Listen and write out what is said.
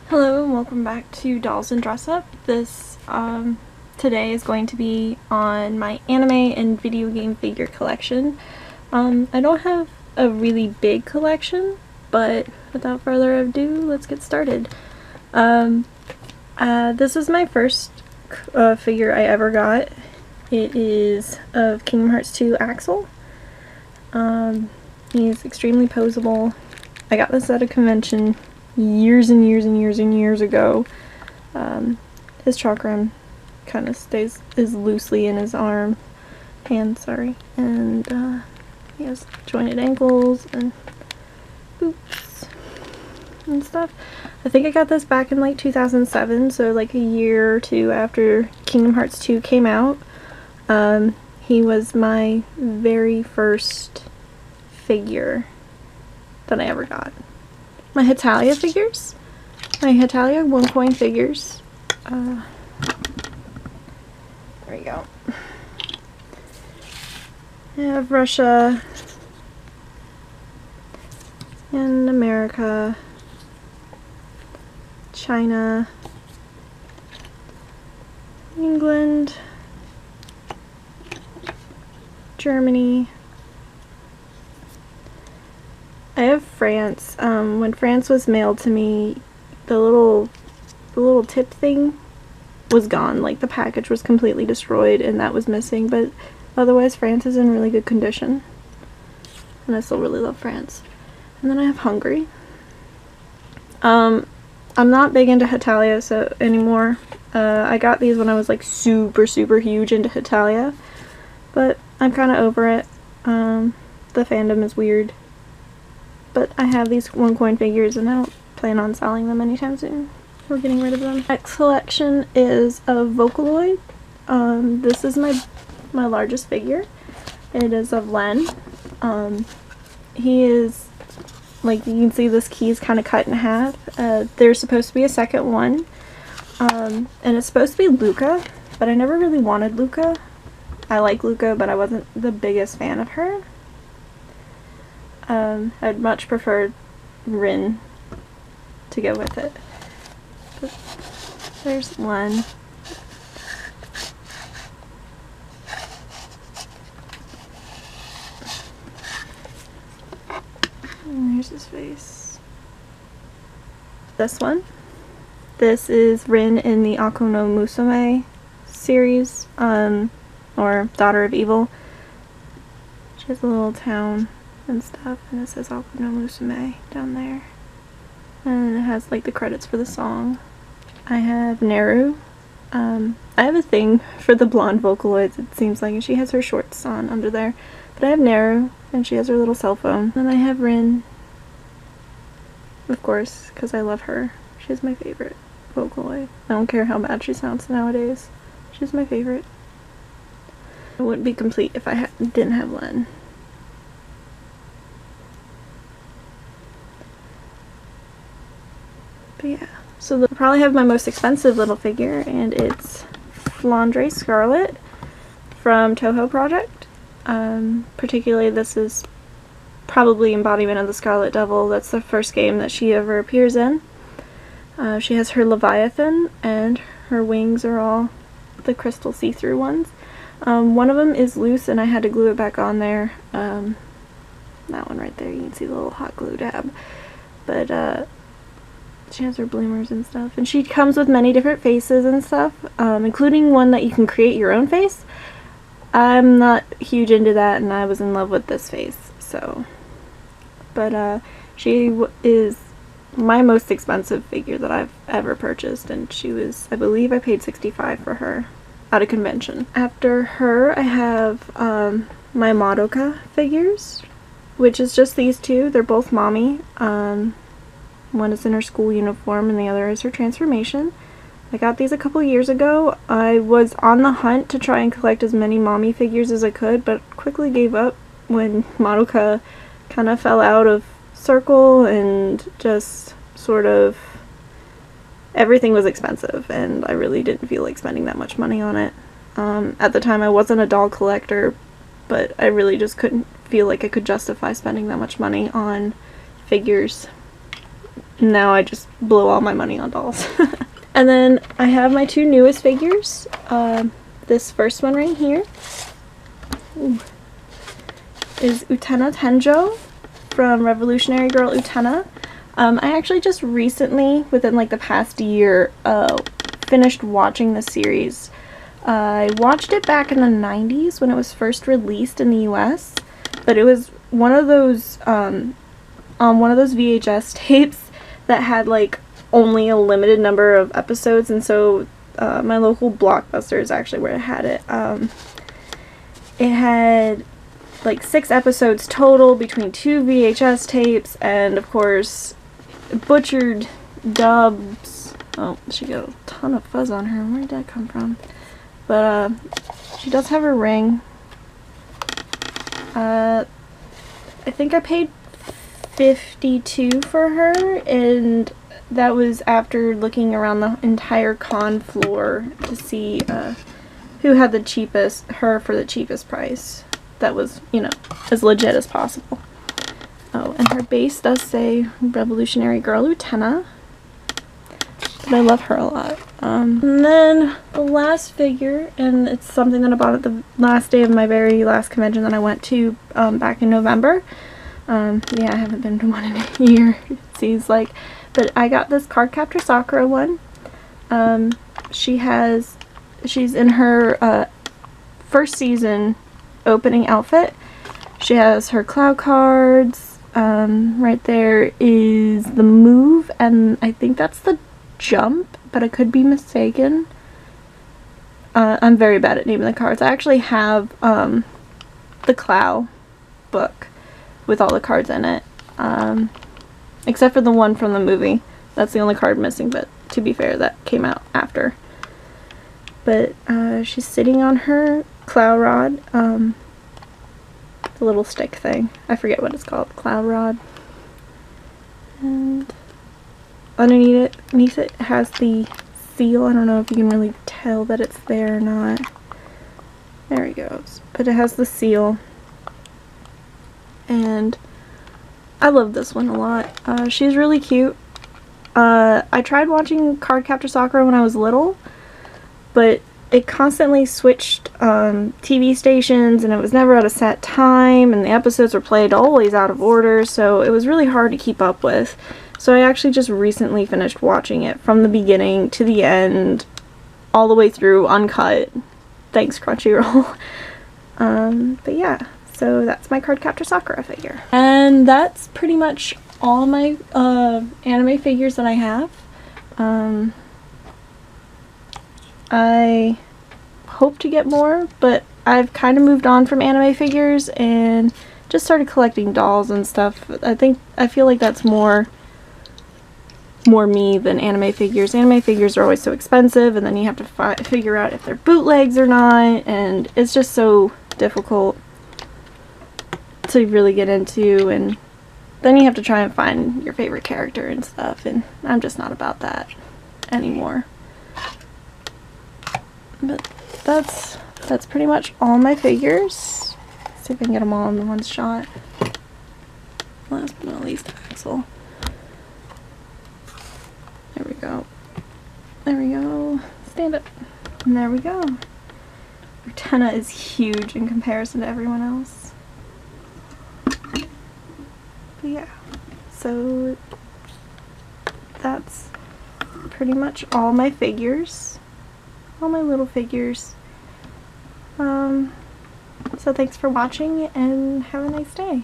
Hello and welcome back to Dolls and Dress Up. This today is going to be on my anime and video game figure collection. I don't have a really big collection, but without further ado, let's get started. This is my first figure I ever got. It is of Kingdom Hearts 2 Axel. He is extremely posable. I got this at a convention years and years ago. His chakram kind of is loosely in his hand, and he has jointed ankles and boots and stuff. I think I got this back in like 2007, so like a year or two after Kingdom Hearts 2 came out. He was my very first figure that I ever got. My Hetalia figures. My Hetalia 1 coin figures. There we go. I have Russia and America, China, England, Germany. I have France. When France was mailed to me, the little tip thing was gone. Like, the package was completely destroyed and that was missing, but otherwise France is in really good condition. And I still really love France. And then I have Hungary. I'm not big into Hetalia anymore. I got these when I was like super huge into Hetalia, but I'm kind of over it. The fandom is weird. But I have these 1 coin figures and I don't plan on selling them anytime soon. We're getting rid of them. Next collection is of Vocaloid. This is my largest figure. It is of Len. He is, like, you can see this key is kind of cut in half. There's supposed to be a second one. And it's supposed to be Luca, but I never really wanted Luca. I like Luca, but I wasn't the biggest fan of her. I'd much prefer Rin to go with it. But there's one. And there's his face. This one. This is Rin in the Ako no Musume series, or Daughter of Evil. She has a little town and stuff, and it says Ako no Musume down there. And it has like the credits for the song. I have Neru. I have a thing for the blonde Vocaloids, it seems like, and she has her shorts on under there. But I have Neru, and she has her little cell phone. Then I have Rin, of course, because I love her. She's my favorite Vocaloid. I don't care how bad she sounds nowadays. She's my favorite. It wouldn't be complete if I didn't have Len. But yeah, so they'll probably have my most expensive little figure, and it's Flandre Scarlet from Toho Project. Particularly, this is probably embodiment of the Scarlet Devil. That's the first game that she ever appears in. She has her Leviathan, and her wings are all the crystal see-through ones. One of them is loose, and I had to glue it back on there. That one right there, you can see the little hot glue dab. But, she has her bloomers and stuff, and she comes with many different faces and stuff, including one that you can create your own face. I'm not huge into that, and I was in love with this face, so. But she is my most expensive figure that I've ever purchased, and she was, I believe I paid $65 for her at a convention. After her, I have my Madoka figures, which is just these two. They're both mommy. One is in her school uniform and the other is her transformation. I got these a couple years ago. I was on the hunt to try and collect as many mommy figures as I could, but quickly gave up when Madoka kind of fell out of circle and just sort of everything was expensive, and I really didn't feel like spending that much money on it. At the time I wasn't a doll collector, but I really just couldn't feel like I could justify spending that much money on figures now I just blow all my money on dolls. And then I have my two newest figures. This first one right here is Utena Tenjo from Revolutionary Girl Utena. I actually just recently, within like the past year, finished watching the series. I watched it back in the 90s when it was first released in the US, but it was one of those on one of those VHS tapes that had like only a limited number of episodes, and so my local Blockbuster is actually where I had it. It had like 6 episodes total between 2 VHS tapes, and of course butchered dubs. Oh, she got a ton of fuzz on her. Where did that come from? But she does have a ring. I think I paid $52 for her, and that was after looking around the entire con floor to see who had the cheapest, her for the cheapest price. That was, you know, as legit as possible. Oh, and her base does say Revolutionary Girl Utena, but I love her a lot. And then the last figure, and it's something that I bought at the last day of my very last convention that I went to back in November. Yeah, I haven't been to one in a year, it seems like. But I got this Cardcaptor Sakura one. She's in her first season opening outfit. She has her cloud cards. Right there is the move, and I think that's the jump, but I could be mistaken. I'm very bad at naming the cards. I actually have the Clow book with all the cards in it. Except for the one from the movie. That's the only card missing, but to be fair, that came out after. But she's sitting on her Clow Rod, the little stick thing. I forget what it's called. Clow Rod. And underneath it has the seal. I don't know if you can really tell that it's there or not. There he goes. But it has the seal. And I love this one a lot. She's really cute. I tried watching Cardcaptor Sakura when I was little, but it constantly switched TV stations, and it was never at a set time, and the episodes were played always out of order, so it was really hard to keep up with. So I actually just recently finished watching it from the beginning to the end, all the way through, uncut. Thanks, Crunchyroll. But yeah. So that's my Cardcaptor Sakura figure. And that's pretty much all my anime figures that I have. I hope to get more, but I've kind of moved on from anime figures and just started collecting dolls and stuff. I feel like that's more me than anime figures. Anime figures are always so expensive, and then you have to figure out if they're bootlegs or not, and it's just so difficult to really get into, and then you have to try and find your favorite character and stuff, and I'm just not about that anymore. But that's pretty much all my figures. Let's see if I can get them all in one shot. Last but not least, Axel. There we go. There we go. Stand up. And there we go. Utena is huge in comparison to everyone else. But yeah, so that's pretty much all my figures, all my little figures. So thanks for watching, and have a nice day.